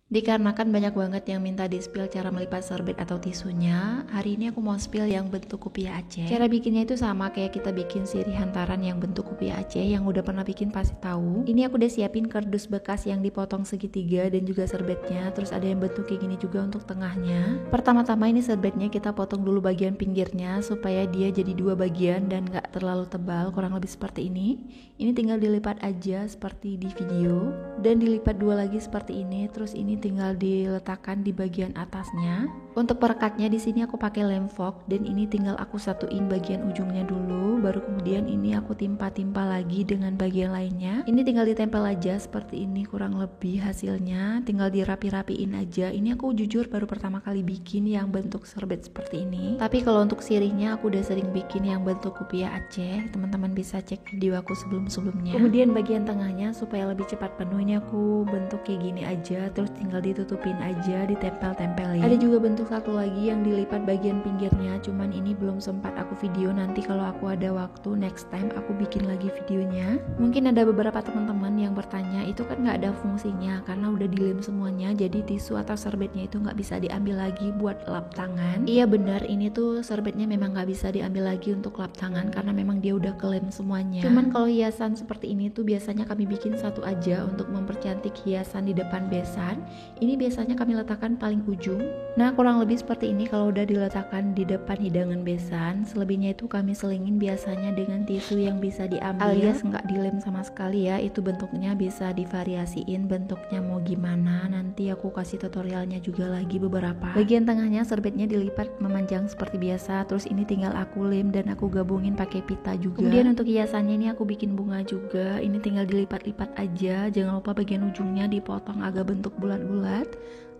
Dikarenakan banyak banget yang minta di-spill cara melipat serbet atau tisunya, hari ini aku mau spill yang bentuk kopiah Aceh. Cara bikinnya itu sama kayak kita bikin sirih hantaran yang bentuk kopiah Aceh, yang udah pernah bikin pasti tahu. Ini aku udah siapin kardus bekas yang dipotong segitiga dan juga serbetnya, terus ada yang bentuk kayak gini juga untuk tengahnya. Pertama-tama ini serbetnya kita potong dulu bagian pinggirnya supaya dia jadi dua bagian dan gak terlalu tebal, kurang lebih seperti ini. Ini tinggal dilipat aja seperti di video dan dilipat dua lagi seperti ini, terus ini tinggal diletakkan di bagian atasnya. Untuk perekatnya di sini aku pakai lem fox dan ini tinggal aku satuin bagian ujungnya dulu, baru kemudian ini aku timpa-timpa lagi dengan bagian lainnya. Ini tinggal ditempel aja seperti ini, kurang lebih hasilnya tinggal dirapi-rapiin aja. Ini aku jujur baru pertama kali bikin yang bentuk serbet seperti ini, tapi kalau untuk sirihnya aku udah sering bikin yang bentuk kopiah Aceh. Teman-teman bisa cek video aku sebelum-sebelumnya. Kemudian bagian tengahnya supaya lebih cepat penuh, ini aku bentuk kayak gini aja, terus tinggal ditutupin aja, ditempel-tempelin. Ada juga bentuk satu lagi yang dilipat bagian pinggirnya, cuman ini belum sempat aku video. Nanti kalau aku ada waktu next time aku bikin lagi videonya. Mungkin ada beberapa teman-teman yang bertanya, itu kan nggak ada fungsinya karena udah dilem semuanya, jadi tisu atau serbetnya itu nggak bisa diambil lagi buat lap tangan. Iya benar, ini tuh serbetnya memang nggak bisa diambil lagi untuk lap tangan karena memang dia udah kelem semuanya. Cuman kalau hiasan seperti ini tuh biasanya kami bikin satu aja untuk mempercantik hiasan di depan besan. Ini biasanya kami letakkan paling ujung. Nah, kurang lebih seperti ini kalau udah diletakkan di depan hidangan besan. Selebihnya itu kami selingin biasanya dengan tisu yang bisa diambil alias nggak dilem sama sekali ya. Itu bentuknya bisa divariasiin bentuknya mau gimana. Nanti aku kasih tutorialnya juga lagi beberapa. Bagian tengahnya serbetnya dilipat memanjang seperti biasa. Terus ini tinggal aku lem dan aku gabungin pakai pita juga. Kemudian untuk hiasannya ini aku bikin bunga juga. Ini tinggal dilipat-lipat aja. Jangan lupa bagian ujungnya dipotong agak bentuk bulat-bulat,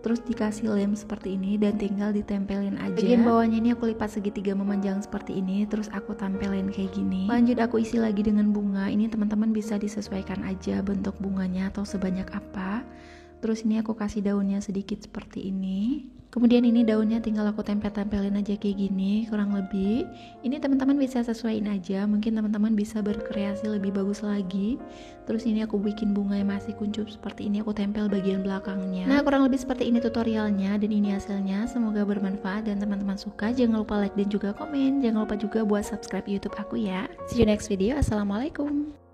terus dikasih lem seperti ini dan tinggal ditempelin aja. Bagian bawahnya ini aku lipat segitiga memanjang seperti ini, terus aku tempelin kayak gini. Lanjut aku isi lagi dengan bunga. Ini teman-teman bisa disesuaikan aja bentuk bunganya atau sebanyak apa. Terus ini aku kasih daunnya sedikit seperti ini. Kemudian ini daunnya tinggal aku tempel-tempelin aja kayak gini, kurang lebih. Ini teman-teman bisa sesuaiin aja, mungkin teman-teman bisa berkreasi lebih bagus lagi. Terus ini aku bikin bunga yang masih kuncup seperti ini, aku tempel bagian belakangnya. Nah, kurang lebih seperti ini tutorialnya dan ini hasilnya. Semoga bermanfaat dan teman-teman suka. Jangan lupa like dan juga komen. Jangan lupa juga buat subscribe YouTube aku ya. See you next video. Assalamualaikum.